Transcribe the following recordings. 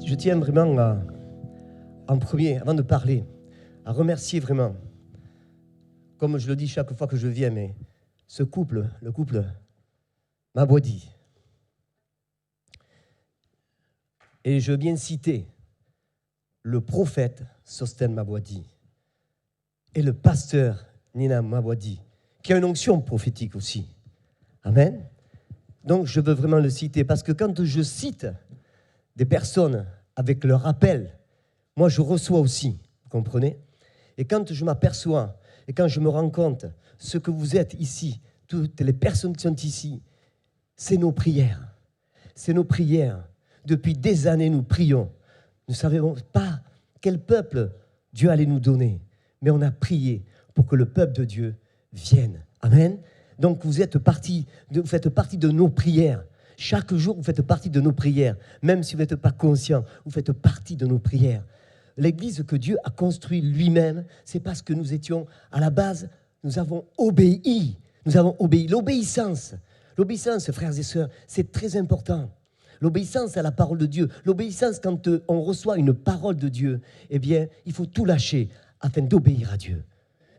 je tiens vraiment en premier, avant de parler, à remercier vraiment, comme je le dis chaque fois que je viens, mais ce couple, le couple Mabwadi. Et je viens citer le prophète Sosten Mabwadi et le pasteur Nina Mabwadi, qui a une onction prophétique aussi. Amen. Donc je veux vraiment le citer, parce que quand je cite des personnes avec leur appel, moi je reçois aussi, vous comprenez? Et quand je m'aperçois, et quand je me rends compte, ce que vous êtes ici, toutes les personnes qui sont ici, c'est nos prières. C'est nos prières. Depuis des années, nous prions. Nous ne savions pas quel peuple Dieu allait nous donner, mais on a prié pour que le peuple de Dieu vienne. Amen. Donc vous faites partie de nos prières. Chaque jour, vous faites partie de nos prières. Même si vous n'êtes pas conscient, vous faites partie de nos prières. L'église que Dieu a construite lui-même, c'est parce que nous étions, à la base, nous avons obéi. Nous avons obéi. L'obéissance, frères et sœurs, c'est très important. L'obéissance à la parole de Dieu. L'obéissance, quand on reçoit une parole de Dieu, eh bien, il faut tout lâcher afin d'obéir à Dieu.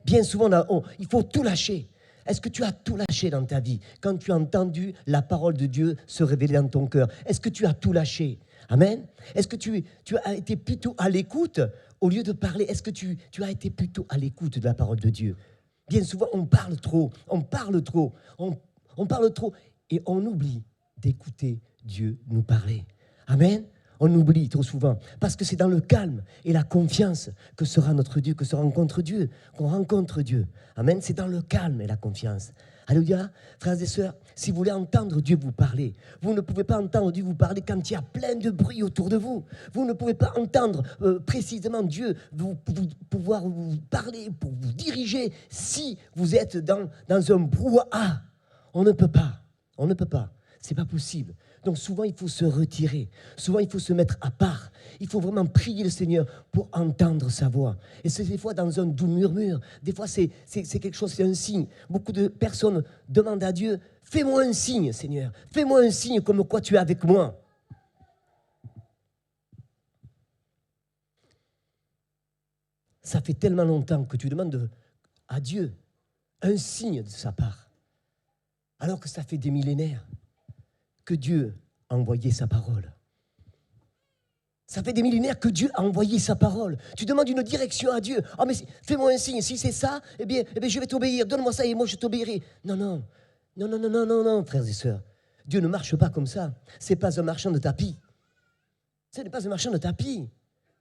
Bien souvent, il faut tout lâcher. Est-ce que tu as tout lâché dans ta vie quand tu as entendu la parole de Dieu se révéler dans ton cœur? Est-ce que tu as tout lâché? Amen. Est-ce que tu as été plutôt à l'écoute au lieu de parler? Est-ce que tu as été plutôt à l'écoute de la parole de Dieu? Bien souvent, on parle trop et on oublie d'écouter Dieu nous parler. Amen. On oublie trop souvent, parce que c'est dans le calme et la confiance que sera notre Dieu, qu'on rencontre Dieu. Amen, c'est dans le calme et la confiance. Alléluia, frères et sœurs, si vous voulez entendre Dieu vous parler, vous ne pouvez pas entendre Dieu vous parler quand il y a plein de bruit autour de vous. Vous ne pouvez pas entendre précisément Dieu pouvoir vous parler, pour vous diriger, si vous êtes dans un brouhaha. On ne peut pas, c'est pas possible. Donc souvent, il faut se retirer. Souvent, il faut se mettre à part. Il faut vraiment prier le Seigneur pour entendre sa voix. Et c'est des fois dans un doux murmure. Des fois, c'est quelque chose, c'est un signe. Beaucoup de personnes demandent à Dieu, fais-moi un signe, Seigneur. Fais-moi un signe comme quoi tu es avec moi. Ça fait tellement longtemps que tu demandes à Dieu un signe de sa part. Alors que ça fait des millénaires que Dieu a envoyé sa parole. Ça fait des millénaires que Dieu a envoyé sa parole. Tu demandes une direction à Dieu. Ah, mais fais-moi un signe. Si c'est ça, eh bien, je vais t'obéir. Donne-moi ça et moi, je t'obéirai. Non, frères et sœurs. Dieu ne marche pas comme ça. Ce n'est pas un marchand de tapis. Ce n'est pas un marchand de tapis.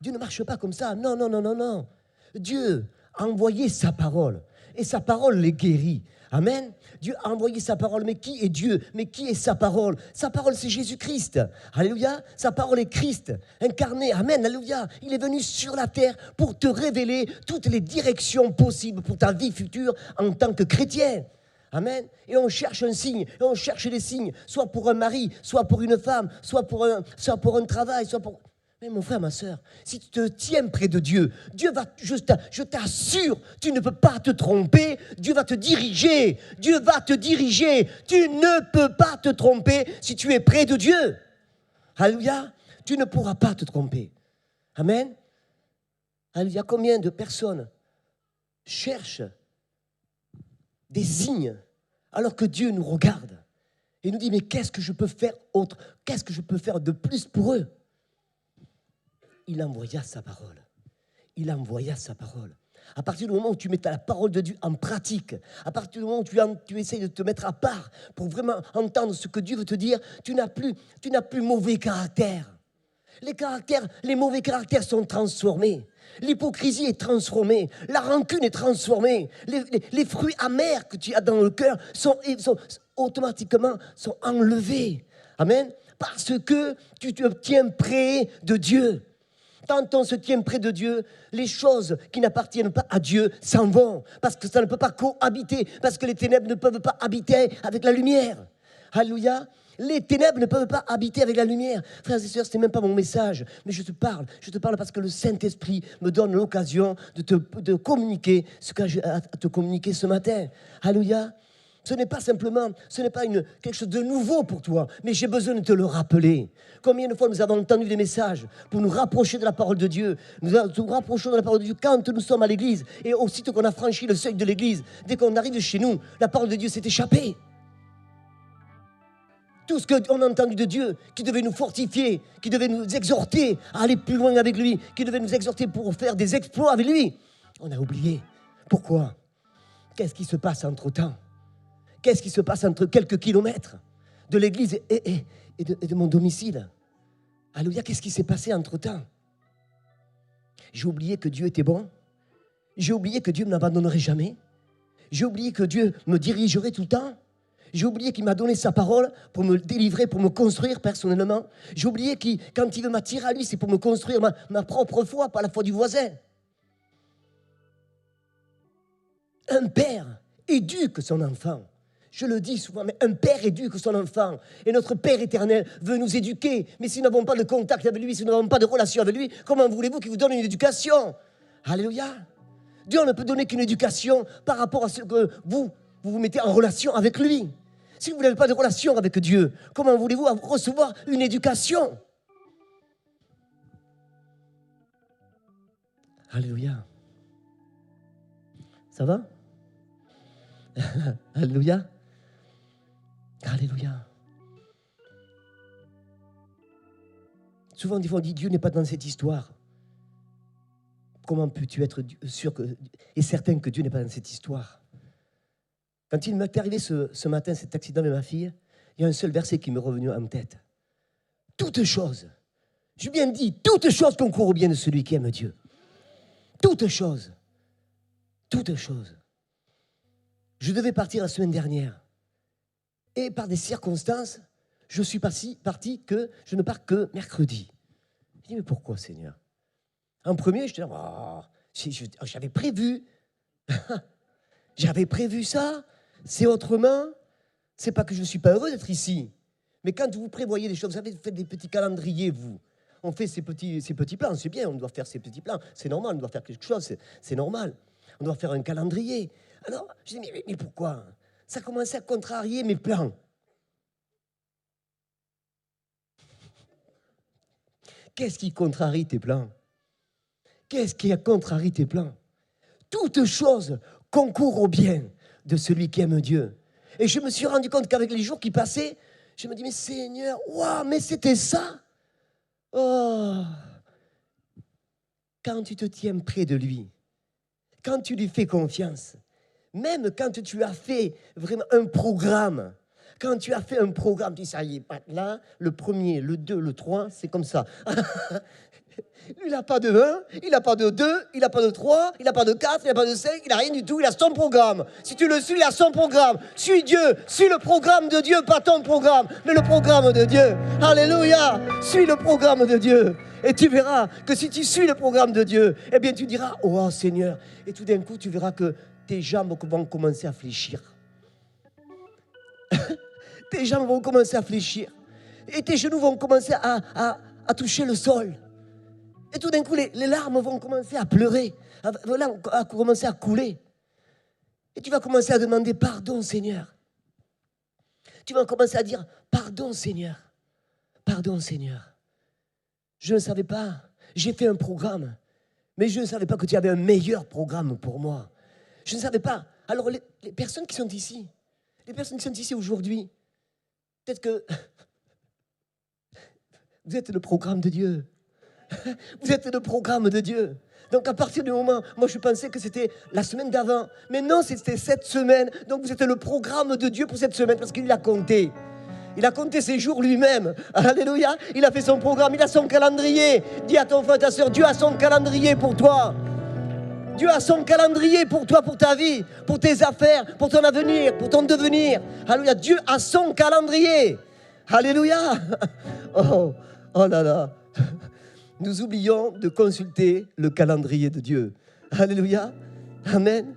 Dieu ne marche pas comme ça. Non. Dieu a envoyé sa parole. Et sa parole les guérit. Amen. Dieu a envoyé sa parole. Mais qui est Dieu? Mais qui est sa parole? Sa parole, c'est Jésus-Christ. Alléluia. Sa parole est Christ, incarné. Amen. Alléluia. Il est venu sur la terre pour te révéler toutes les directions possibles pour ta vie future en tant que chrétien. Amen. Et on cherche un signe, et on cherche des signes, soit pour un mari, soit pour une femme, soit pour un travail, soit pour... Mais mon frère, ma soeur, si tu te tiens près de Dieu, Dieu va, je t'assure, tu ne peux pas te tromper, Dieu va te diriger, Tu ne peux pas te tromper si tu es près de Dieu. Alléluia, tu ne pourras pas te tromper. Amen. Alléluia, combien de personnes cherchent des signes alors que Dieu nous regarde et nous dit, mais qu'est-ce que je peux faire autre? Qu'est-ce que je peux faire de plus pour eux? Il envoya sa parole. À partir du moment où tu mets la parole de Dieu en pratique, à partir du moment où tu essayes de te mettre à part pour vraiment entendre ce que Dieu veut te dire, tu n'as plus mauvais caractère. Les mauvais caractères sont transformés. L'hypocrisie est transformée. La rancune est transformée. Les fruits amers que tu as dans le cœur sont automatiquement enlevés. Amen. Parce que tu te tiens près de Dieu. Quand on se tient près de Dieu, les choses qui n'appartiennent pas à Dieu s'en vont. Parce que ça ne peut pas cohabiter. Parce que les ténèbres ne peuvent pas habiter avec la lumière. Alléluia. Les ténèbres ne peuvent pas habiter avec la lumière. Frères et sœurs, ce n'est même pas mon message. Mais je te parle parce que le Saint-Esprit me donne l'occasion de communiquer ce que j'ai à te communiquer ce matin. Alléluia. Ce n'est pas simplement, quelque chose de nouveau pour toi, mais j'ai besoin de te le rappeler. Combien de fois nous avons entendu des messages pour nous rapprocher de la parole de Dieu. Nous rapprochons de la parole de Dieu quand nous sommes à l'église. Et aussitôt qu'on a franchi le seuil de l'église, dès qu'on arrive chez nous, la parole de Dieu s'est échappée. Tout ce qu'on a entendu de Dieu, qui devait nous fortifier, qui devait nous exhorter à aller plus loin avec lui, qui devait nous exhorter pour faire des exploits avec lui, on a oublié. Pourquoi? Qu'est-ce qui se passe entre-temps? Qu'est-ce qui se passe entre quelques kilomètres de l'église et de mon domicile? Alléluia, qu'est-ce qui s'est passé entre-temps? J'ai oublié que Dieu était bon. J'ai oublié que Dieu ne m'abandonnerait jamais. J'ai oublié que Dieu me dirigerait tout le temps. J'ai oublié qu'il m'a donné sa parole pour me délivrer, pour me construire personnellement. J'ai oublié que quand il veut m'attirer à lui, c'est pour me construire ma propre foi, pas la foi du voisin. Un père éduque son enfant. Je le dis souvent, mais un père éduque son enfant. Et notre Père éternel veut nous éduquer. Mais si nous n'avons pas de contact avec lui, si nous n'avons pas de relation avec lui, comment voulez-vous qu'il vous donne une éducation? Alléluia. Dieu ne peut donner qu'une éducation par rapport à ce que vous mettez en relation avec lui. Si vous n'avez pas de relation avec Dieu, comment voulez-vous recevoir une éducation? Alléluia. Ça va? Alléluia. Alléluia. Souvent, des fois, on dit Dieu n'est pas dans cette histoire. Comment peux-tu être sûr et certain que Dieu n'est pas dans cette histoire? Quand il m'est arrivé ce matin, cet accident de ma fille, il y a un seul verset qui m'est revenu en tête. Toutes choses, j'ai bien dit, toutes choses concourent au bien de celui qui aime Dieu. Toutes choses. Toutes choses. Je devais partir la semaine dernière. Et par des circonstances, je suis parti que je ne pars que mercredi. Je dis, mais pourquoi, Seigneur? En premier, je dis, j'avais prévu. J'avais prévu ça. C'est autrement. C'est pas que je ne suis pas heureux d'être ici. Mais quand vous prévoyez des choses, vous savez, vous faites des petits calendriers, vous. On fait ces petits plans, c'est bien, on doit faire ces petits plans. C'est normal, on doit faire quelque chose, c'est normal. On doit faire un calendrier. Alors, je dis, mais pourquoi? Ça commençait à contrarier mes plans. Qu'est-ce qui contrarie tes plans? Qu'est-ce qui contrarie tes plans? Toutes choses concourent au bien de celui qui aime Dieu. Et je me suis rendu compte qu'avec les jours qui passaient, je me dis, mais Seigneur, waouh, mais c'était ça? Oh! Quand tu te tiens près de lui, quand tu lui fais confiance, même quand tu as fait vraiment un programme, quand tu as fait un programme, tu dis, ça y est, là, le premier, le 2, le 3, c'est comme ça. Il n'a pas de 1, il n'a pas de 2, il n'a pas de 3, il n'a pas de 4, il n'a pas de 5, il n'a rien du tout, il a son programme. Si tu le suis, il a son programme. Suis Dieu, suis le programme de Dieu, pas ton programme, mais le programme de Dieu. Alléluia, suis le programme de Dieu. Et tu verras que si tu suis le programme de Dieu, eh bien tu diras, oh Seigneur. Et tout d'un coup, tu verras que tes jambes vont commencer à fléchir. Tes jambes vont commencer à fléchir. Et tes genoux vont commencer à toucher le sol. Et tout d'un coup, les larmes vont commencer à pleurer, à commencer à couler. Et tu vas commencer à demander pardon, Seigneur. Tu vas commencer à dire, pardon, Seigneur. Pardon, Seigneur. Je ne savais pas. J'ai fait un programme. Mais je ne savais pas que tu avais un meilleur programme pour moi. Je ne savais pas. Alors, les personnes qui sont ici, aujourd'hui, peut-être que vous êtes le programme de Dieu. Vous êtes le programme de Dieu. Donc à partir du moment, moi je pensais que c'était la semaine d'avant. Mais non, c'était cette semaine. Donc vous êtes le programme de Dieu pour cette semaine parce qu'il l'a compté. Il a compté ses jours lui-même. Alléluia. Il a fait son programme, il a son calendrier. Dis à ton frère, ta soeur, Dieu a son calendrier pour toi. Dieu a son calendrier pour toi, pour ta vie, pour tes affaires, pour ton avenir, pour ton devenir. Alléluia. Dieu a son calendrier. Alléluia. Oh là là. Nous oublions de consulter le calendrier de Dieu. Alléluia. Amen.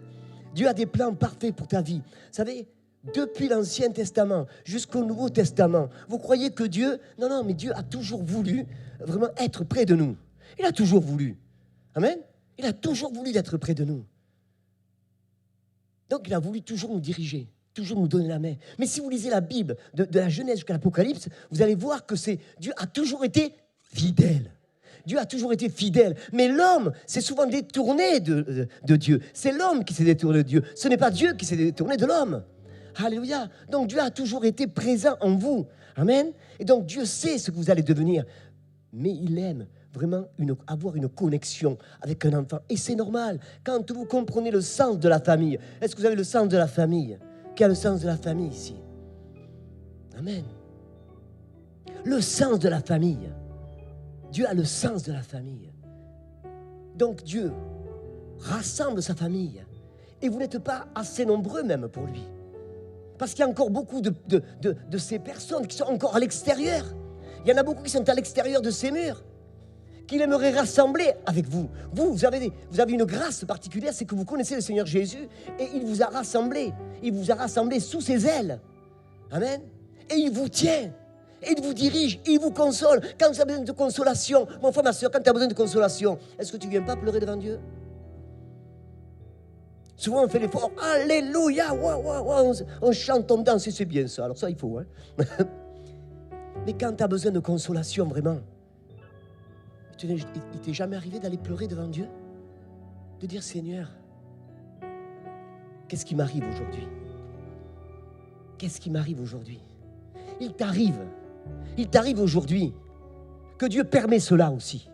Dieu a des plans parfaits pour ta vie. Vous savez, depuis l'Ancien Testament jusqu'au Nouveau Testament, vous croyez que Dieu... Non, mais Dieu a toujours voulu vraiment être près de nous. Il a toujours voulu. Amen. Il a toujours voulu être près de nous. Donc, il a voulu toujours nous diriger. Toujours nous donner la main. Mais si vous lisez la Bible, de la Genèse jusqu'à l'Apocalypse, vous allez voir que Dieu a toujours été fidèle. Dieu a toujours été fidèle. Mais l'homme s'est souvent détourné de Dieu. C'est l'homme qui s'est détourné de Dieu. Ce n'est pas Dieu qui s'est détourné de l'homme. Alléluia. Donc Dieu a toujours été présent en vous. Amen. Et donc Dieu sait ce que vous allez devenir. Mais il aime vraiment avoir une connexion avec un enfant. Et c'est normal. Quand vous comprenez le sens de la famille. Est-ce que vous avez le sens de la famille? Qui a le sens de la famille ici? Amen. Le sens de la famille. Dieu a le sens de la famille. Donc Dieu rassemble sa famille. Et vous n'êtes pas assez nombreux même pour lui. Parce qu'il y a encore beaucoup de ces personnes qui sont encore à l'extérieur. Il y en a beaucoup qui sont à l'extérieur de ces murs, qu'il aimerait rassembler avec vous. Vous avez une grâce particulière, c'est que vous connaissez le Seigneur Jésus et il vous a rassemblés. Il vous a rassemblés sous ses ailes. Amen. Et il vous tient. Et il vous dirige, il vous console. Quand vous avez besoin de consolation, mon frère, ma soeur, quand tu as besoin de consolation, est-ce que tu ne viens pas pleurer devant Dieu? Souvent on fait l'effort, alléluia, on chante, on danse, et c'est bien ça. Alors ça, il faut. Hein. Mais quand tu as besoin de consolation, vraiment, il t'est jamais arrivé d'aller pleurer devant Dieu? De dire, Seigneur, qu'est-ce qui m'arrive aujourd'hui? Qu'est-ce qui m'arrive aujourd'hui? Il t'arrive aujourd'hui que Dieu permet cela aussi.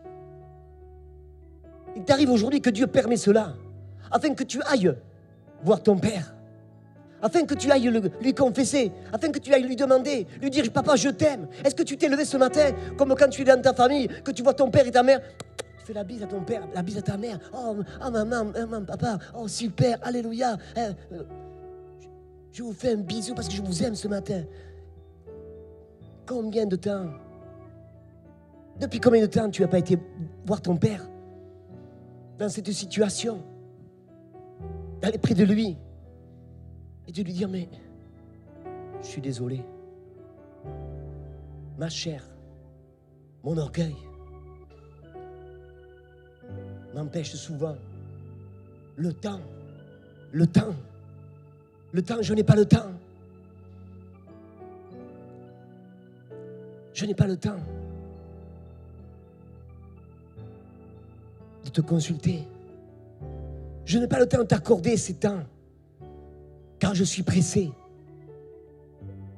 Il t'arrive aujourd'hui que Dieu permet cela, afin que tu ailles voir ton Père, afin que tu ailles lui confesser, afin que tu ailles lui demander, lui dire, papa, je t'aime. Est-ce que tu t'es levé ce matin, comme quand tu es dans ta famille, que tu vois ton père et ta mère, tu fais la bise à ton père, la bise à ta mère, oh maman, papa, oh super, alléluia, je vous fais un bisou parce que je vous aime ce matin. Combien de temps? Depuis combien de temps tu n'as pas été voir ton père dans cette situation? D'aller près de lui et de lui dire, mais je suis désolé. Ma chair, mon orgueil m'empêche souvent. Le temps, je n'ai pas le temps. Je n'ai pas le temps de te consulter. Je n'ai pas le temps de t'accorder ces temps, car je suis pressé.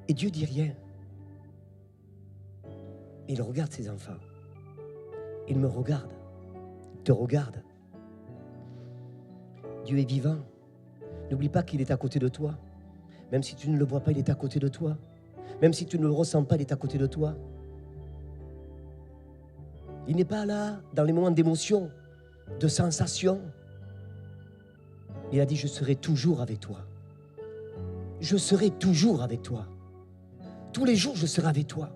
Et Dieu dit rien. Il regarde ses enfants. Il me regarde. Il te regarde. Dieu est vivant. N'oublie pas qu'il est à côté de toi. Même si tu ne le vois pas, il est à côté de toi. Même si tu ne le ressens pas, il est à côté de toi. Il n'est pas là dans les moments d'émotion, de sensation. Il a dit, je serai toujours avec toi. Je serai toujours avec toi. Tous les jours, je serai avec toi.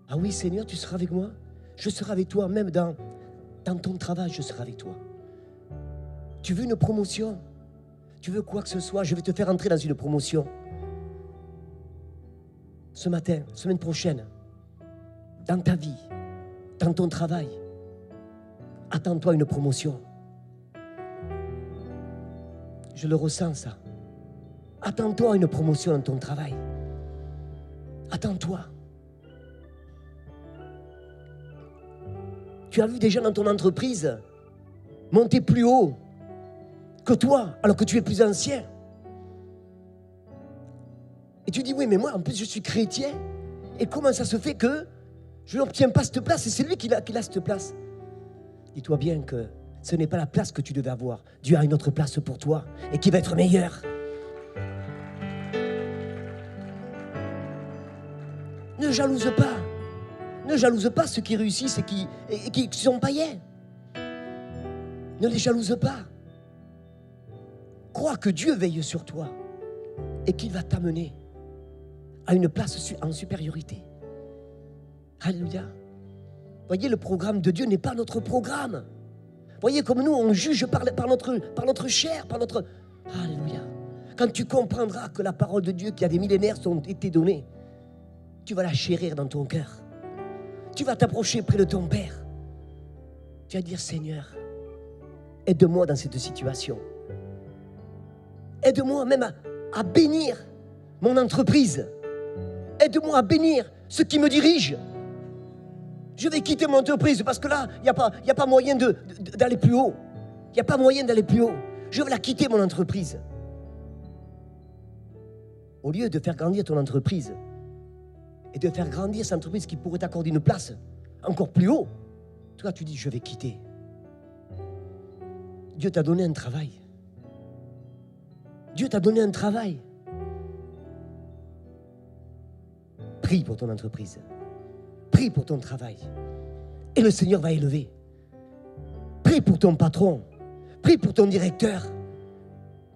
Ah oui, Seigneur, tu seras avec moi? Je serai avec toi, même dans ton travail, je serai avec toi. Tu veux une promotion? Tu veux quoi que ce soit? Je vais te faire entrer dans une promotion. Ce matin, semaine prochaine, dans ta vie, dans ton travail, attends-toi une promotion. Je le ressens, ça. Attends-toi une promotion dans ton travail. Attends-toi. Tu as vu des gens dans ton entreprise monter plus haut que toi, alors que tu es plus ancien. Et tu dis, oui, mais moi, en plus, je suis chrétien. Et comment ça se fait que je n'obtiens pas cette place? Et c'est lui qui a cette place. Dis-toi bien que ce n'est pas la place que tu devais avoir. Dieu a une autre place pour toi et qui va être meilleure. Ne jalouse pas. Ne jalouse pas ceux qui réussissent et qui sont païens. Ne les jalouse pas. Crois que Dieu veille sur toi et qu'il va t'amener à une place en supériorité. Alléluia. Voyez, le programme de Dieu n'est pas notre programme. Voyez, comme nous, on juge par notre chair, par notre... Alléluia. Quand tu comprendras que la parole de Dieu qui a des millénaires ont été donnée, tu vas la chérir dans ton cœur. Tu vas t'approcher près de ton Père. Tu vas dire, Seigneur, aide-moi dans cette situation. Aide-moi même à bénir mon entreprise. Aide-moi à bénir ceux qui me dirigent. Je vais quitter mon entreprise parce que là, il n'y a pas moyen d'aller plus haut. Il n'y a pas moyen d'aller plus haut. Je vais la quitter, mon entreprise. Au lieu de faire grandir ton entreprise et de faire grandir cette entreprise qui pourrait t'accorder une place encore plus haut, toi, tu dis, je vais quitter. Dieu t'a donné un travail. Dieu t'a donné un travail. Prie pour ton entreprise. Prie pour ton travail. Et le Seigneur va élever. Prie pour ton patron. Prie pour ton directeur.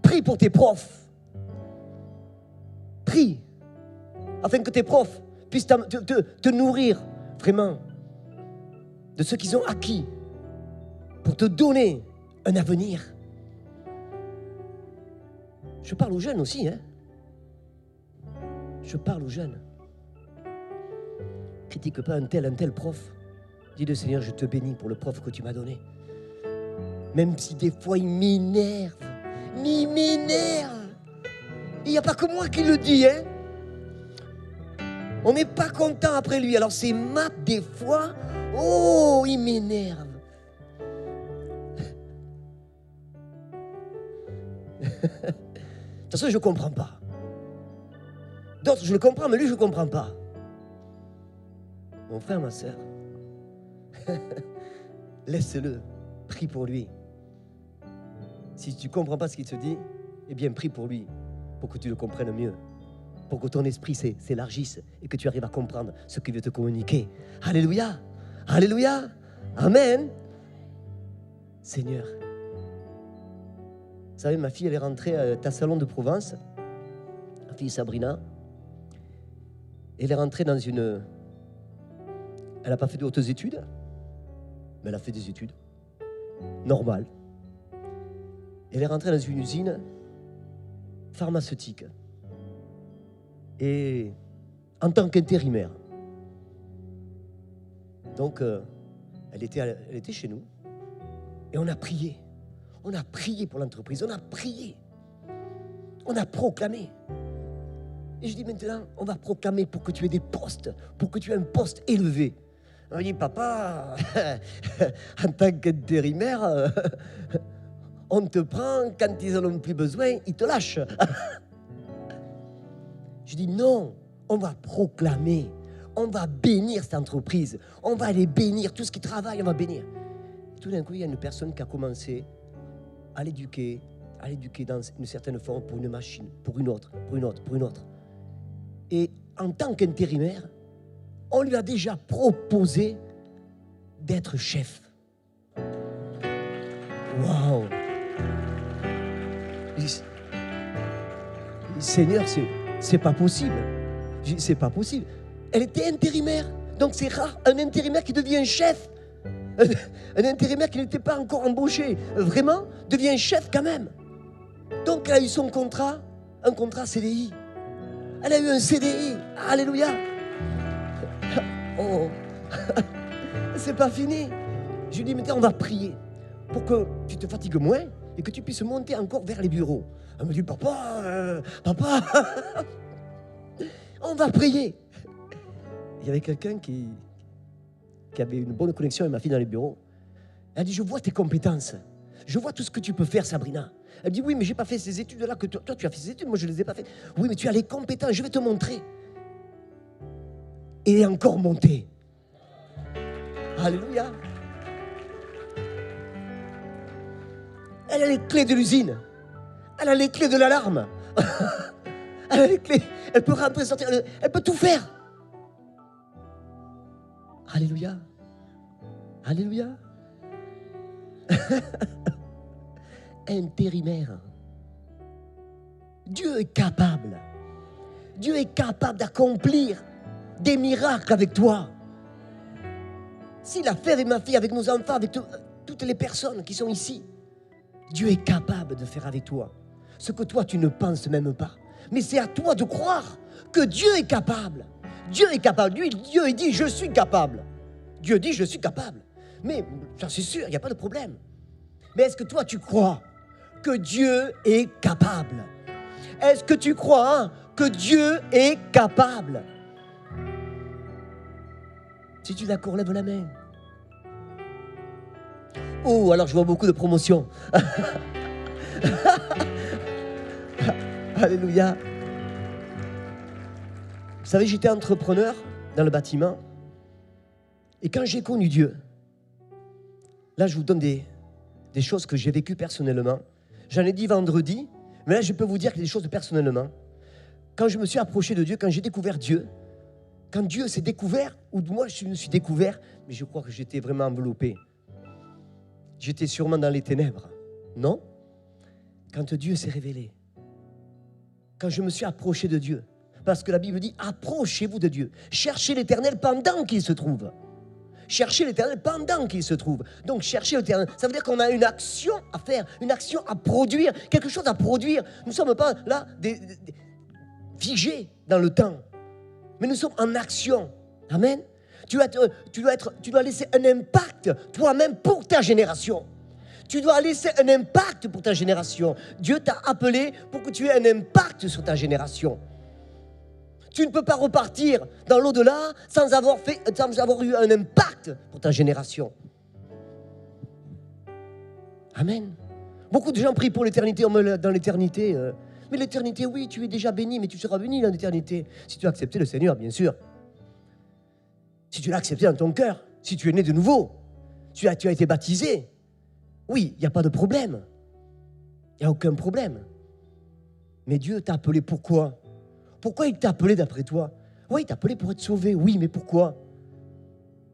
Prie pour tes profs. Prie afin que tes profs puissent te nourrir vraiment de ce qu'ils ont acquis pour te donner un avenir. Je parle aux jeunes aussi, hein. Je parle aux jeunes. Critique pas un tel prof. Dis-le, Seigneur, je te bénis pour le prof que tu m'as donné. Même si des fois il m'énerve. Il m'énerve. Il n'y a pas que moi qui le dis, hein. On n'est pas content après lui. Alors c'est Matt des fois. Oh, il m'énerve. De toute façon, je ne comprends pas. D'autres, je le comprends, mais lui, je ne comprends pas. Mon frère, ma soeur, laisse-le, prie pour lui. Si tu ne comprends pas ce qu'il te dit, eh bien, prie pour lui, pour que tu le comprennes mieux, pour que ton esprit s'élargisse et que tu arrives à comprendre ce qu'il veut te communiquer. Alléluia, alléluia, amen. Seigneur, vous savez, ma fille, elle est rentrée à Tassalon de Provence, ma fille Sabrina. Elle est rentrée dans une... Elle n'a pas fait de hautes études, mais elle a fait des études normales. Elle est rentrée dans une usine pharmaceutique. Et en tant qu'intérimaire. Donc, elle était chez nous. Et on a prié. On a prié pour l'entreprise. On a prié. On a proclamé. Et je dis maintenant, on va proclamer pour que tu aies des postes, pour que tu aies un poste élevé. On dit, papa, en tant qu'intérimaire, on te prend, quand ils n'en ont plus besoin, ils te lâchent. Je dis, non, on va proclamer, on va bénir cette entreprise, on va les bénir, tout ce qui travaille, on va bénir. Et tout d'un coup, il y a une personne qui a commencé à l'éduquer dans une certaine forme pour une machine, pour une autre. Et en tant qu'intérimaire, on lui a déjà proposé d'être chef. Waouh! Seigneur, c'est pas possible. C'est pas possible. Elle était intérimaire. Donc c'est rare, un intérimaire qui devient chef. Un intérimaire qui n'était pas encore embauché, vraiment, devient chef quand même. Donc elle a eu son contrat, un contrat CDI. Elle a eu un CDI. Alléluia. Oh, c'est pas fini. Je lui dis, maintenant, on va prier pour que tu te fatigues moins et que tu puisses monter encore vers les bureaux. Elle me dit, papa, on va prier. Il y avait quelqu'un qui avait une bonne connexion avec ma fille dans les bureaux. Elle dit, je vois tes compétences. Je vois tout ce que tu peux faire, Sabrina. Elle dit, oui, mais je n'ai pas fait ces études-là que toi, tu as fait ces études. Moi, je ne les ai pas faites. Oui, mais tu as les compétences. Je vais te montrer. Et elle est encore montée. Alléluia. Elle a les clés de l'usine. Elle a les clés de l'alarme. Elle a les clés. Elle peut rentrer, sortir. Elle peut tout faire. Alléluia. Alléluia. Intérimaire. Dieu est capable. Dieu est capable d'accomplir des miracles avec toi. S'il a fait avec ma fille, avec nos enfants, avec toutes les personnes qui sont ici, Dieu est capable de faire avec toi ce que toi tu ne penses même pas. Mais c'est à toi de croire que Dieu est capable. Dieu est capable. Lui, Dieu il dit, je suis capable. Dieu dit, je suis capable. Mais j'en suis sûr, il n'y a pas de problème. Mais est-ce que toi tu crois que Dieu est capable? Est-ce que tu crois que Dieu est capable? Si tu es d'accord, lève la main. Oh, alors je vois beaucoup de promotions. Alléluia. Vous savez, j'étais entrepreneur dans le bâtiment. Et quand j'ai connu Dieu, là je vous donne des choses que j'ai vécues personnellement. J'en ai dit vendredi, mais là je peux vous dire que des choses personnellement. Quand je me suis approché de Dieu, quand j'ai découvert Dieu, quand Dieu s'est découvert, ou moi je me suis découvert, mais je crois que j'étais vraiment enveloppé. J'étais sûrement dans les ténèbres. Non? Quand Dieu s'est révélé, quand je me suis approché de Dieu, parce que la Bible dit, approchez-vous de Dieu. Cherchez l'Éternel pendant qu'il se trouve. Cherchez l'Éternel pendant qu'il se trouve. Donc chercher l'Éternel, ça veut dire qu'on a une action à faire, une action à produire, quelque chose à produire. Nous ne sommes pas là figés dans le temps, mais nous sommes en action. Amen. Tu dois laisser un impact toi-même pour ta génération. Tu dois laisser un impact pour ta génération. Dieu t'a appelé pour que tu aies un impact sur ta génération. Tu ne peux pas repartir dans l'au-delà sans avoir eu un impact pour ta génération. Amen. Beaucoup de gens prient pour l'éternité, dans l'éternité. Mais l'éternité, oui, tu es déjà béni, mais tu seras béni dans l'éternité. Si tu as accepté le Seigneur, bien sûr. Si tu l'as accepté dans ton cœur, si tu es né de nouveau, tu as été baptisé, oui, il n'y a pas de problème. Il n'y a aucun problème. Mais Dieu t'a appelé pourquoi? Pourquoi il t'a appelé d'après toi? Oui, il t'a appelé pour être sauvé, oui, mais pourquoi?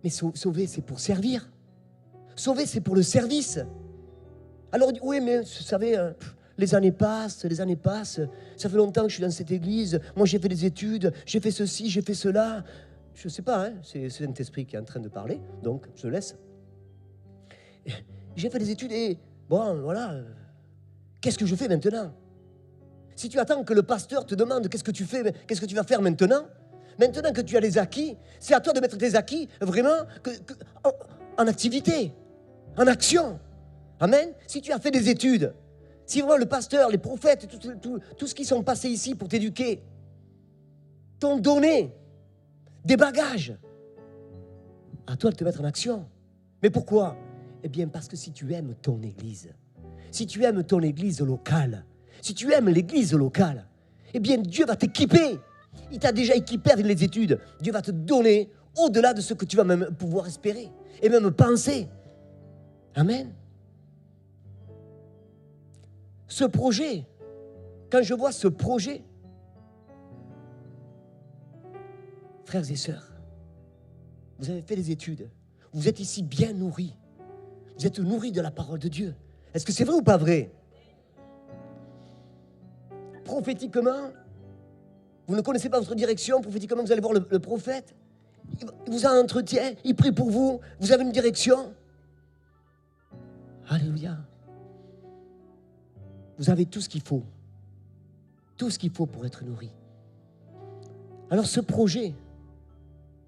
Mais sauver, c'est pour servir. Sauver, c'est pour le service. Alors, oui, mais vous savez, les années passent, ça fait longtemps que je suis dans cette église, moi j'ai fait des études, j'ai fait ceci, j'ai fait cela. Je ne sais pas, c'est Saint-Esprit qui est en train de parler, donc je laisse. J'ai fait des études et, bon, voilà, qu'est-ce que je fais maintenant? Si tu attends que le pasteur te demande qu'est-ce que tu fais, qu'est-ce que tu vas faire maintenant que tu as les acquis, c'est à toi de mettre tes acquis vraiment en activité, en action. Amen. Si tu as fait des études, si vraiment le pasteur, les prophètes, tout ce qui sont passés ici pour t'éduquer, t'ont donné des bagages, à toi de te mettre en action. Mais pourquoi? Eh bien, parce que si tu aimes ton église, si tu aimes ton église locale, si tu aimes l'église locale, eh bien, Dieu va t'équiper. Il t'a déjà équipé avec les études. Dieu va te donner au-delà de ce que tu vas même pouvoir espérer et même penser. Amen. Ce projet, quand je vois ce projet, frères et sœurs, vous avez fait les études, vous êtes ici bien nourris, vous êtes nourris de la parole de Dieu. Est-ce que c'est vrai ou pas vrai? Prophétiquement, vous ne connaissez pas votre direction, prophétiquement vous allez voir le prophète, il vous entretient, il prie pour vous, vous avez une direction. Alléluia. Vous avez tout ce qu'il faut pour être nourri. Alors ce projet,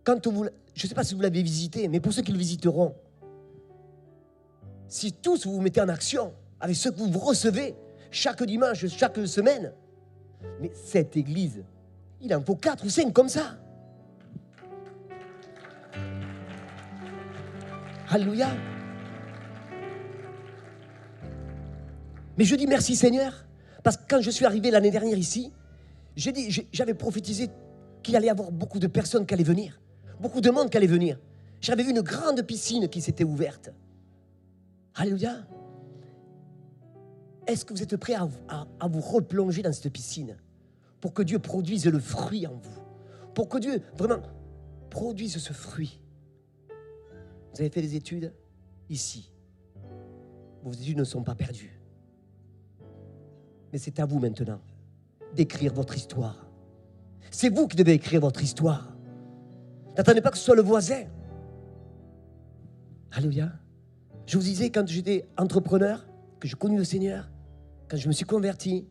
quand vous, je ne sais pas si vous l'avez visité, mais pour ceux qui le visiteront, si tous vous vous mettez en action avec ce que vous recevez chaque dimanche, chaque semaine, mais cette église, il en faut 4 ou 5 comme ça. Alléluia. Mais je dis merci Seigneur, parce que quand je suis arrivé l'année dernière ici, j'avais prophétisé qu'il allait y avoir beaucoup de personnes qui allaient venir, beaucoup de monde qui allait venir. J'avais vu une grande piscine qui s'était ouverte. Alléluia. Est-ce que vous êtes prêts à vous replonger dans cette piscine pour que Dieu produise le fruit en vous, pour que Dieu vraiment produise ce fruit? Vous avez fait des études ici. Vos études ne sont pas perdues. Mais c'est à vous maintenant d'écrire votre histoire. C'est vous qui devez écrire votre histoire. N'attendez pas que ce soit le voisin. Alléluia. Je vous disais, quand j'étais entrepreneur, que j'ai connu le Seigneur, quand je me suis converti,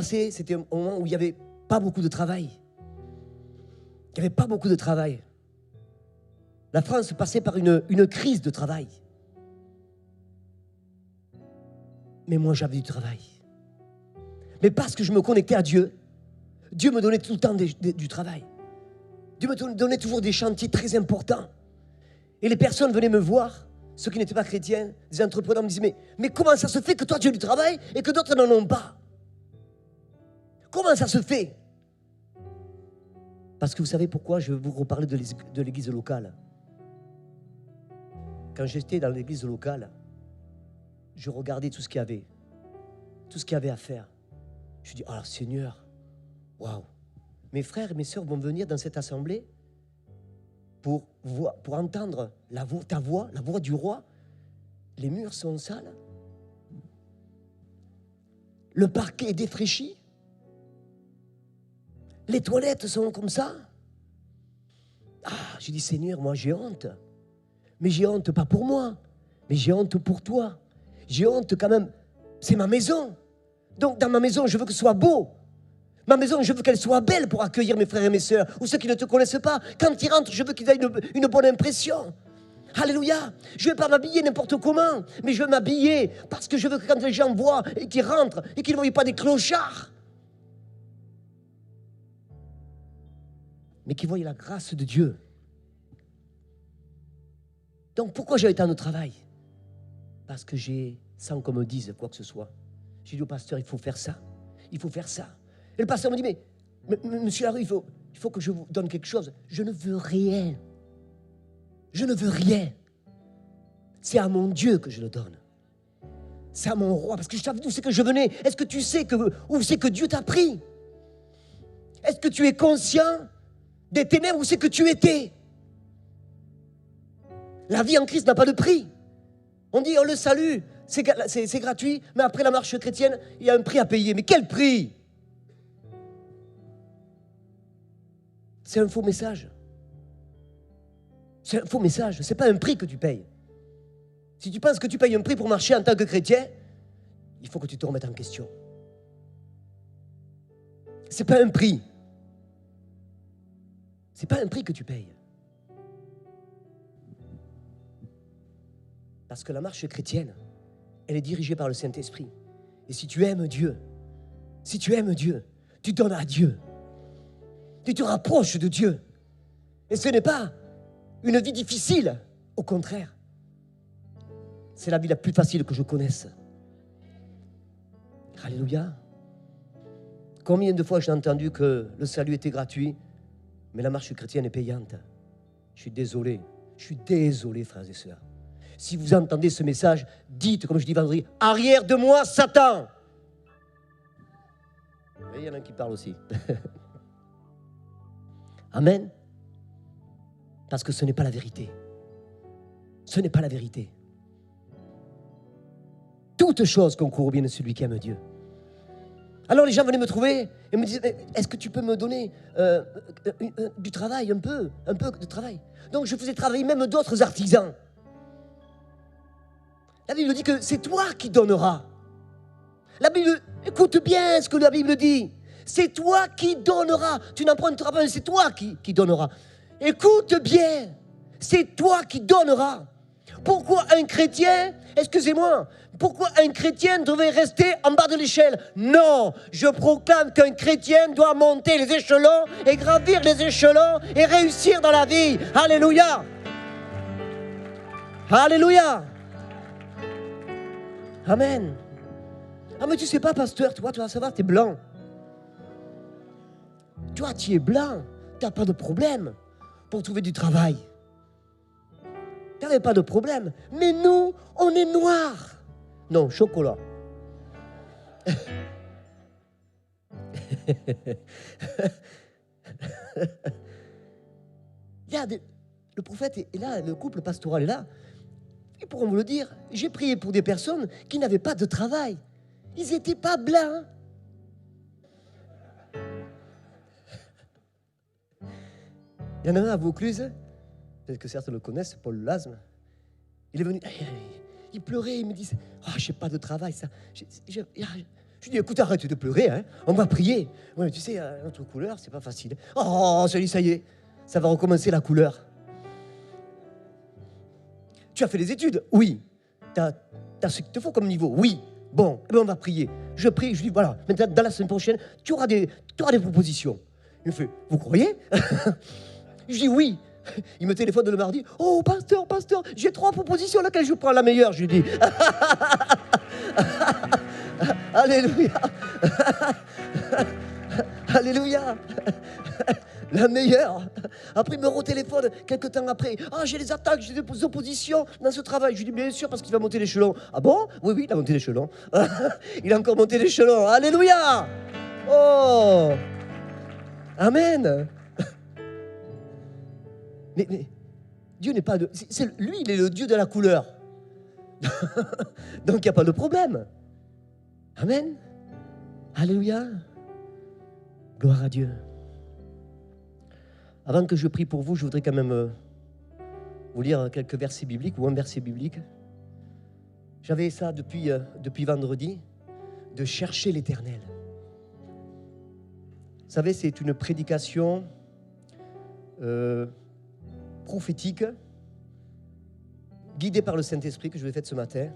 c'était un moment où il n'y avait pas beaucoup de travail. Il n'y avait pas beaucoup de travail. La France passait par une crise de travail. Mais moi, j'avais du travail. Mais parce que je me connectais à Dieu, Dieu me donnait tout le temps du travail. Dieu me donnait toujours des chantiers très importants. Et les personnes venaient me voir, ceux qui n'étaient pas chrétiens, des entrepreneurs me disaient, mais comment ça se fait que toi tu as du travail et que d'autres n'en ont pas? Comment ça se fait? Parce que vous savez pourquoi je vais vous reparler de l'église locale. Quand j'étais dans l'église locale, je regardais tout ce qu'il y avait. Tout ce qu'il y avait à faire. Je dis, oh Seigneur, waouh. Mes frères et mes sœurs vont venir dans cette assemblée pour entendre ta voix, la voix du roi. Les murs sont sales. Le parquet est défraîchi. Les toilettes sont comme ça. Ah, j'ai dit, Seigneur, moi j'ai honte. Mais j'ai honte pas pour moi, mais j'ai honte pour toi. J'ai honte quand même, c'est ma maison. Donc dans ma maison, je veux que ce soit beau. Ma maison, je veux qu'elle soit belle pour accueillir mes frères et mes sœurs, ou ceux qui ne te connaissent pas. Quand ils rentrent, je veux qu'ils aient une bonne impression. Alléluia. Je ne vais pas m'habiller n'importe comment, mais je veux m'habiller parce que je veux que quand les gens voient et qu'ils rentrent, et qu'ils ne voient pas des clochards, mais qu'ils voient la grâce de Dieu. Donc pourquoi j'avais tant de travail? Parce que sans qu'on me dise quoi que ce soit, j'ai dit au pasteur, il faut faire ça, il faut faire ça. Et le pasteur me dit, mais monsieur Larue, il faut que je vous donne quelque chose. Je ne veux rien. Je ne veux rien. C'est à mon Dieu que je le donne. C'est à mon roi, parce que je savais d'où c'est que je venais. Est-ce que tu sais où c'est que Dieu t'a pris? Est-ce que tu es conscient des ténèbres où c'est que tu étais? La vie en Christ n'a pas de prix. On dit, le salut, c'est gratuit, mais après la marche chrétienne, il y a un prix à payer. Mais quel prix? C'est un faux message. C'est un faux message. Ce n'est pas un prix que tu payes. Si tu penses que tu payes un prix pour marcher en tant que chrétien, il faut que tu te remettes en question. Ce n'est pas un prix. Ce n'est pas un prix que tu payes. Parce que la marche chrétienne, elle est dirigée par le Saint-Esprit. Et si tu aimes Dieu, tu donnes à Dieu. Tu te rapproches de Dieu. Et ce n'est pas une vie difficile. Au contraire, c'est la vie la plus facile que je connaisse. Alléluia. Combien de fois j'ai entendu que le salut était gratuit, mais la marche chrétienne est payante. Je suis désolé, frères et sœurs. Si vous entendez ce message, dites, comme je dis vendredi, arrière de moi, Satan. Et il y en a un qui parle aussi. Amen. Parce que ce n'est pas la vérité. Ce n'est pas la vérité. Toute chose concourt au bien de celui qui aime Dieu. Alors les gens venaient me trouver et me disaient, est-ce que tu peux me donner du travail, un peu de travail? Donc je faisais travailler même d'autres artisans. La Bible dit que c'est toi qui donneras. La Bible, écoute bien ce que la Bible dit. C'est toi qui donneras. Tu n'emprunteras pas, c'est toi qui donneras. Écoute bien, c'est toi qui donneras. Pourquoi un chrétien, pourquoi un chrétien devrait rester en bas de l'échelle? Non, je proclame qu'un chrétien doit monter les échelons et gravir les échelons et réussir dans la vie. Alléluia. Alléluia. Amen. Ah mais tu sais pas, pasteur, toi tu vas savoir, t'es blanc. Toi tu es blanc, t'as pas de problème pour trouver du travail. T'avais pas de problème. Mais nous, on est noirs. Non, chocolat. Le prophète est là, le couple pastoral est là. Ils pourront vous le dire. J'ai prié pour des personnes qui n'avaient pas de travail. Ils n'étaient pas blancs. Il y en a un à Vaucluse, peut-être que certains le connaissent, Paul Lasme. Il est venu, il pleurait, il me dit, j'ai pas de travail. Ça. Je lui dis, écoute, arrête de pleurer, hein. On va prier. Ouais, tu sais, notre couleur, c'est pas facile. Oh, ça y est, ça va recommencer la couleur. Tu as fait des études? Oui. T'as ce qu'il te faut comme niveau? Oui. Bon, eh bien, on va prier. Je prie, je dis, voilà, maintenant, dans la semaine prochaine, tu auras des propositions. Il me fait, vous croyez? Je dis oui. Il me téléphone le mardi. Oh, pasteur, j'ai 3 propositions, laquelle je prends la meilleure? Je lui dis. Alléluia. Alléluia. La meilleure. Après, il me retéléphone quelques temps après. Ah, j'ai des attaques, j'ai des oppositions dans ce travail. Je lui dis, bien sûr, parce qu'il va monter l'échelon. Ah bon? Oui, il a monté l'échelon. Il a encore monté l'échelon. Alléluia. Oh. Amen. Mais Dieu n'est pas... lui, il est le Dieu de la couleur. Donc, il n'y a pas de problème. Amen. Alléluia. Gloire à Dieu. Avant que je prie pour vous, je voudrais quand même vous lire quelques versets bibliques ou un verset biblique. J'avais ça depuis vendredi, de chercher l'Éternel. Vous savez, c'est une prédication prophétique, guidée par le Saint-Esprit que je vous ai faite ce matin.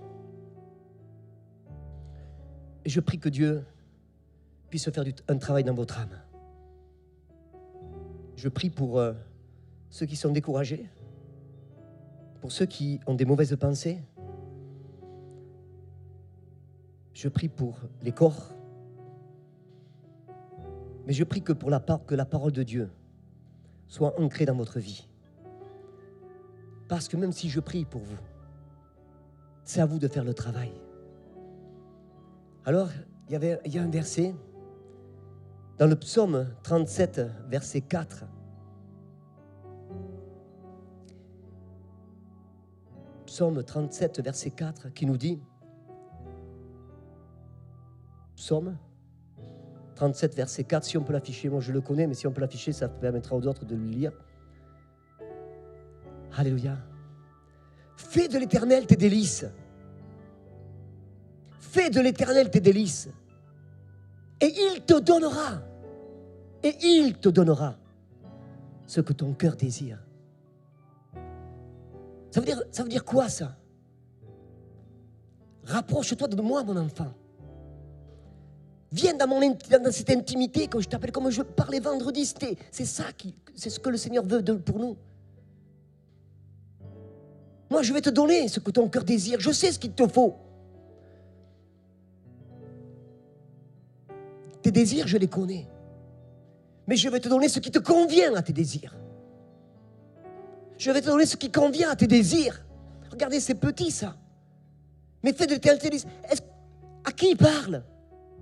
Et je prie que Dieu puisse faire un travail dans votre âme. Je prie pour ceux qui sont découragés, pour ceux qui ont des mauvaises pensées. Je prie pour les corps. Mais je prie que la parole de Dieu soit ancrée dans votre vie. Parce que même si je prie pour vous, c'est à vous de faire le travail. Alors, il y a un verset dans le psaume 37, verset 4. Psaume 37, verset 4, qui nous dit, psaume 37, verset 4, si on peut l'afficher, moi je le connais, mais si on peut l'afficher, ça permettra aux autres de le lire. Alléluia. Fais de l'Éternel tes délices. Fais de l'Éternel tes délices. Et il te donnera. Et il te donnera ce que ton cœur désire. Ça veut dire quoi ça? Rapproche-toi de moi, mon enfant. Viens dans cette intimité, comme je t'appelle, comme je parlais vendredi. C'est ce que le Seigneur veut pour nous. Moi, je vais te donner ce que ton cœur désire. Je sais ce qu'il te faut. Tes désirs, je les connais. Mais je vais te donner ce qui te convient à tes désirs. Je vais te donner ce qui convient à tes désirs. Regardez, c'est petit ça. Mais fais de l'Éternel. À qui il parle?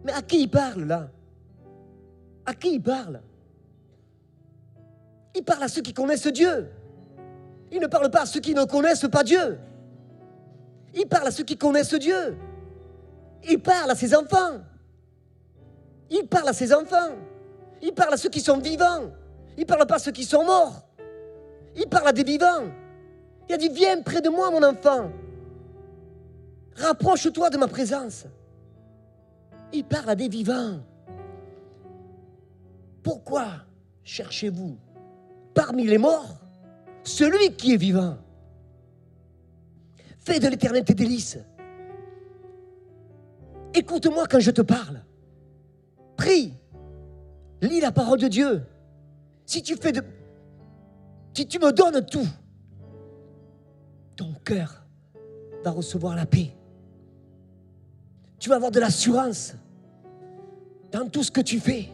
Mais à qui il parle là? À qui il parle? Il parle à ceux qui connaissent Dieu. Il ne parle pas à ceux qui ne connaissent pas Dieu. Il parle à ceux qui connaissent Dieu. Il parle à ses enfants. Il parle à ses enfants. Il parle à ceux qui sont vivants. Il ne parle pas à ceux qui sont morts. Il parle à des vivants. Il a dit, viens près de moi, mon enfant. Rapproche-toi de ma présence. Il parle à des vivants. Pourquoi cherchez-vous parmi les morts celui qui est vivant? Fais de l'Éternel tes délices. Écoute-moi quand je te parle. Prie. Lis la parole de Dieu. Si tu me donnes tout, ton cœur va recevoir la paix. Tu vas avoir de l'assurance dans tout ce que tu fais.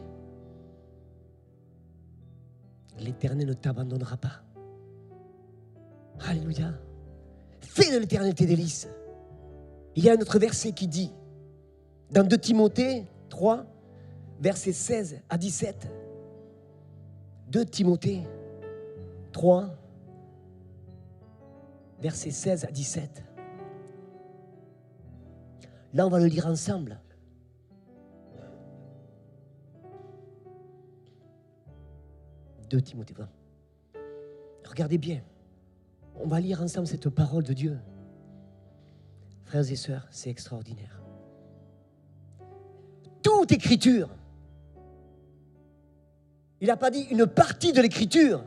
L'Éternel ne t'abandonnera pas. Alléluia. Fais de l'Éternel tes délices. Il y a un autre verset qui dit, dans 2 Timothée 3, versets 16 à 17. 2 Timothée 3, versets 16 à 17. Là, on va le lire ensemble. De Timothée. Regardez bien. On va lire ensemble cette parole de Dieu. Frères et sœurs, c'est extraordinaire. Toute écriture. Il n'a pas dit une partie de l'écriture.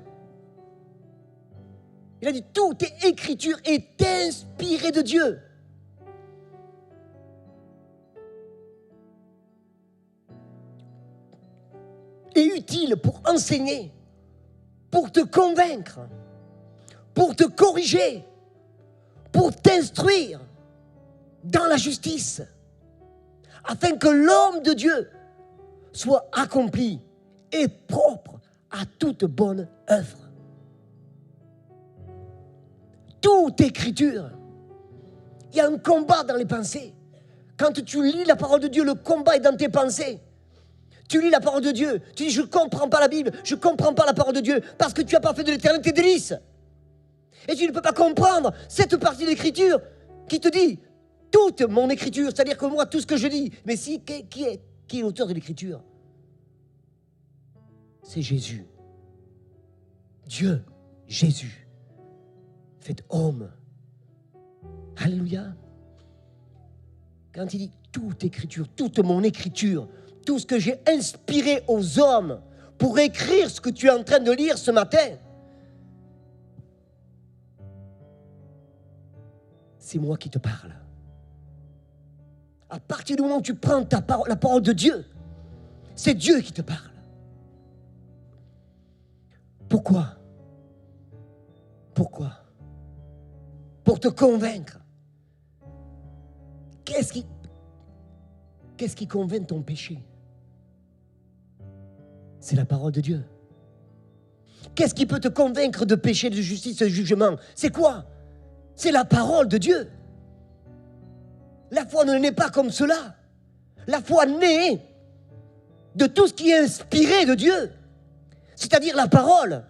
Il a dit toute écriture est inspirée de Dieu. est utile pour enseigner, pour te convaincre, pour te corriger, pour t'instruire dans la justice, afin que l'homme de Dieu soit accompli et propre à toute bonne œuvre. Toute écriture, il y a un combat dans les pensées. Quand tu lis la parole de Dieu, le combat est dans tes pensées. Tu lis la parole de Dieu, tu dis je ne comprends pas la Bible, je ne comprends pas la parole de Dieu, parce que tu n'as pas fait de l'Éternel tes délices. Et tu ne peux pas comprendre cette partie de l'Écriture qui te dit toute mon Écriture, c'est-à-dire que moi, tout ce que je dis, mais si, qui est l'auteur de l'Écriture? C'est Jésus. Dieu, Jésus, fait homme. Alléluia. Quand il dit toute Écriture, toute mon Écriture, tout ce que j'ai inspiré aux hommes pour écrire ce que tu es en train de lire ce matin, c'est moi qui te parle. À partir du moment où tu prends la parole de Dieu, c'est Dieu qui te parle. Pourquoi? Pourquoi? Pour te convaincre. Qu'est-ce qui convainc ton péché? C'est la parole de Dieu. Qu'est-ce qui peut te convaincre de péché, de justice, de jugement? C'est quoi? C'est la parole de Dieu. La foi ne naît pas comme cela. La foi naît de tout ce qui est inspiré de Dieu, c'est-à-dire la parole.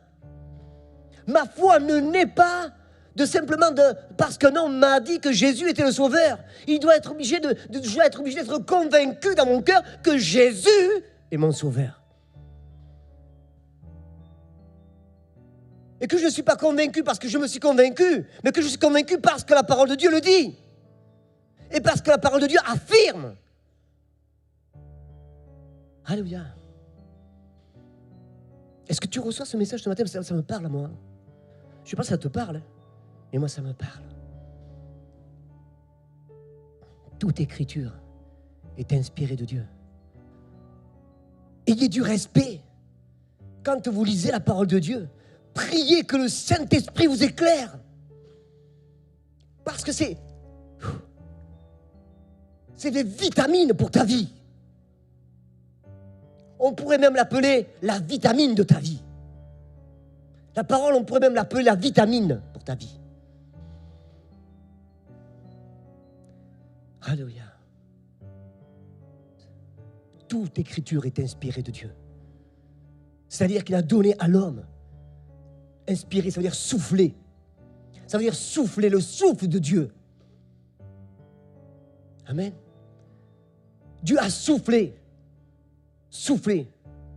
Ma foi ne naît pas de simplement parce qu'un homme m'a dit que Jésus était le sauveur. Je dois être obligé d'être convaincu dans mon cœur que Jésus est mon sauveur. Et que je ne suis pas convaincu parce que je me suis convaincu, mais que je suis convaincu parce que la parole de Dieu le dit. Et parce que la parole de Dieu affirme. Alléluia. Est-ce que tu reçois ce message ce matin? Ça me parle à moi. Je ne sais pas si ça te parle, mais moi ça me parle. Toute écriture est inspirée de Dieu. Ayez du respect quand vous lisez la parole de Dieu. Priez que le Saint-Esprit vous éclaire. Parce que c'est des vitamines pour ta vie. On pourrait même l'appeler la vitamine de ta vie. La parole, on pourrait même l'appeler la vitamine pour ta vie. Alléluia. Toute écriture est inspirée de Dieu. C'est-à-dire qu'il a donné à l'homme. Inspirer, ça veut dire souffler. Ça veut dire souffler, le souffle de Dieu. Amen. Dieu a soufflé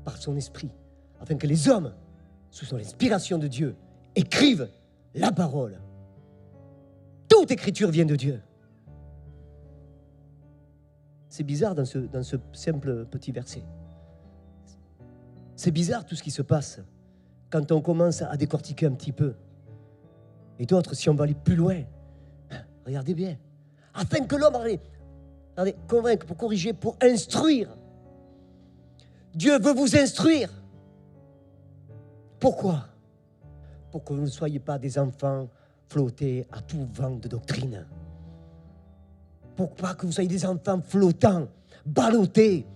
par son esprit, afin que les hommes, sous l'inspiration de Dieu, écrivent la parole. Toute écriture vient de Dieu. C'est bizarre dans ce simple petit verset. C'est bizarre tout ce qui se passe quand on commence à décortiquer un petit peu. Et d'autres, si on va aller plus loin, regardez bien, afin que l'homme, regardez, convaincre, pour corriger, pour instruire. Dieu veut vous instruire. Pourquoi? Pour que vous ne soyez pas des enfants flottés à tout vent de doctrine. Pour pas que vous soyez des enfants flottants, ballottés.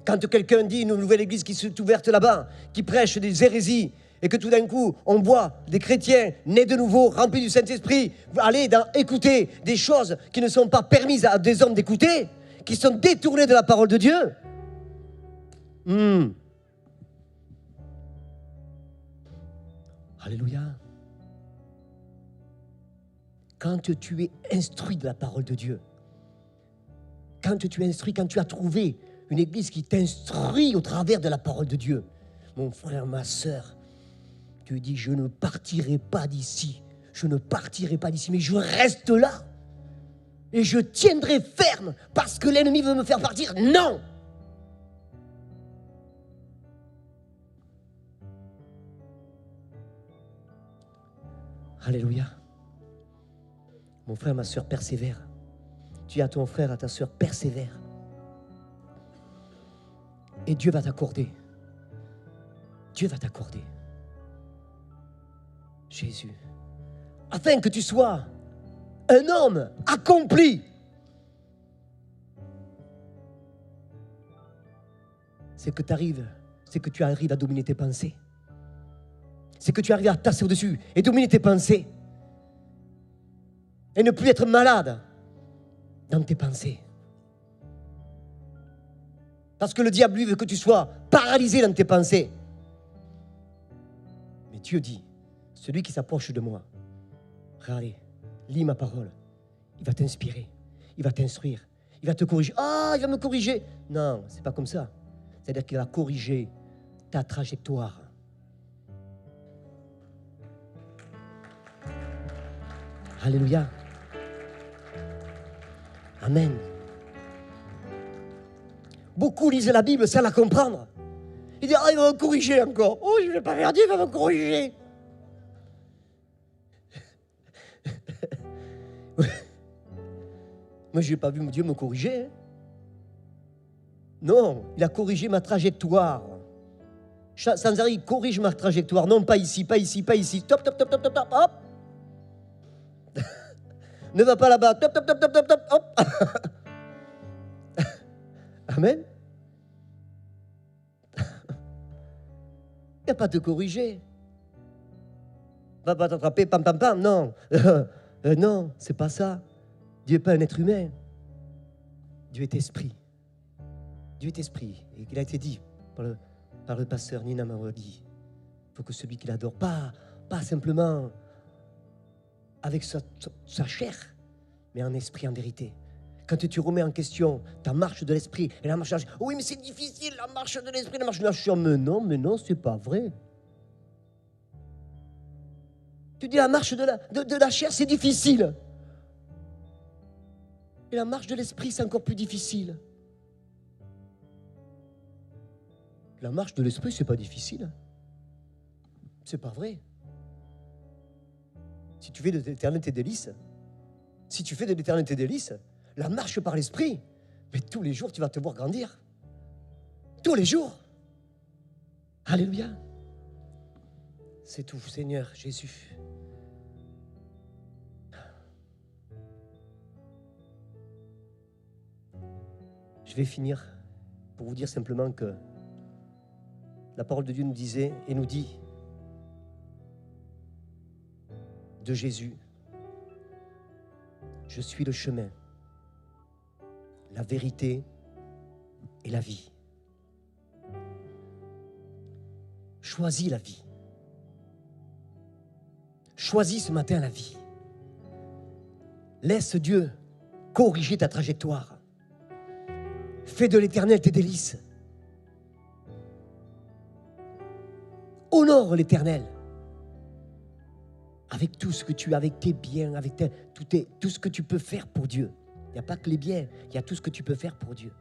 Quand quelqu'un dit une nouvelle église qui s'est ouverte là-bas, qui prêche des hérésies, et que tout d'un coup, on voit des chrétiens nés de nouveau, remplis du Saint-Esprit, aller écouter des choses qui ne sont pas permises à des hommes d'écouter, qui sont détournés de la parole de Dieu. Alléluia. Quand tu es instruit de la parole de Dieu, quand tu es instruit, quand tu as trouvé une église qui t'instruit au travers de la parole de Dieu, mon frère, ma sœur, tu dis, je ne partirai pas d'ici, mais je reste là. Et je tiendrai ferme parce que l'ennemi veut me faire partir. Non! Alléluia. Mon frère, ma sœur, persévère. Tu dis à ton frère, à ta sœur, persévère. Et Dieu va t'accorder Dieu va t'accorder. Jésus. Afin que tu sois un homme accompli. C'est que tu arrives à dominer tes pensées. C'est que tu arrives à tasser au-dessus et dominer tes pensées. Et ne plus être malade dans tes pensées. Parce que le diable, lui, veut que tu sois paralysé dans tes pensées. Mais Dieu dit, celui qui s'approche de moi, regardez, lis ma parole, il va t'inspirer, il va t'instruire, il va te corriger. Ah, il va me corriger. Non, c'est pas comme ça. C'est-à-dire qu'il va corriger ta trajectoire. Alléluia. Amen. Beaucoup lisent la Bible sans la comprendre. Ils disent, ah, il va me corriger encore. Oh, je ne vais pas faire Dieu, il va me corriger. Moi, je n'ai pas vu Dieu me corriger. Hein. Non, il a corrigé ma trajectoire. Sans arrêt, il corrige ma trajectoire. Non, pas ici, pas ici, pas ici. Top, top, top, top, top, top, hop. Ne va pas là-bas. Top, top, top, top, top, top, hop. Amen. Il n'y a pas de corriger. Va pas t'attraper, pam, pam, pam. Non. Non, c'est pas ça. Dieu n'est pas un être humain. Dieu est esprit. Dieu est esprit. Et il a été dit par le pasteur Nina Mawadi. Il faut que celui qui l'adore, pas simplement avec sa chair, mais en esprit, en vérité. Quand tu remets en question ta marche de l'esprit et la marche de la chair, oui, mais c'est difficile, la marche de l'esprit, la marche de la chair. Mais non, c'est pas vrai. Tu dis la marche de la chair, c'est difficile. Et la marche de l'esprit, c'est encore plus difficile. La marche de l'esprit, c'est pas difficile. C'est pas vrai. Si tu fais de l'éternel tes délices, la marche par l'esprit, mais tous les jours, tu vas te voir grandir. Tous les jours. Alléluia. C'est tout, Seigneur Jésus. Je vais finir pour vous dire simplement que la parole de Dieu nous disait et nous dit de Jésus, je suis le chemin, la vérité et la vie. Choisis la vie. Choisis ce matin la vie. Laisse Dieu corriger ta trajectoire. Fais de l'éternel tes délices. Honore l'éternel. Avec tout ce que tu as, avec tes biens, avec tout ce que tu peux faire pour Dieu. Il n'y a pas que les biens, il y a tout ce que tu peux faire pour Dieu.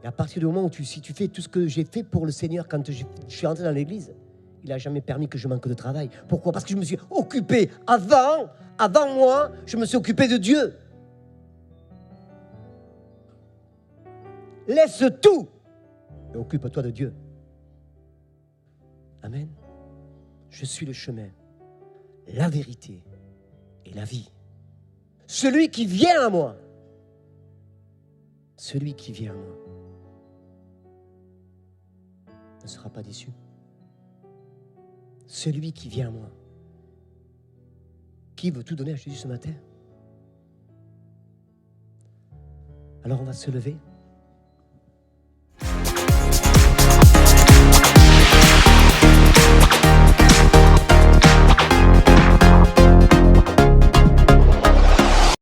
Et à partir du moment où si tu fais tout ce que j'ai fait pour le Seigneur quand je suis entré dans l'église, il n'a jamais permis que je manque de travail. Pourquoi? Parce que je me suis occupé avant moi, je me suis occupé de Dieu. Laisse tout et occupe-toi de Dieu. Amen. Je suis le chemin, la vérité et la vie. Celui qui vient à moi, ne sera pas déçu. Celui qui vient à moi. Qui veut tout donner à Jésus ce matin? Alors on va se lever.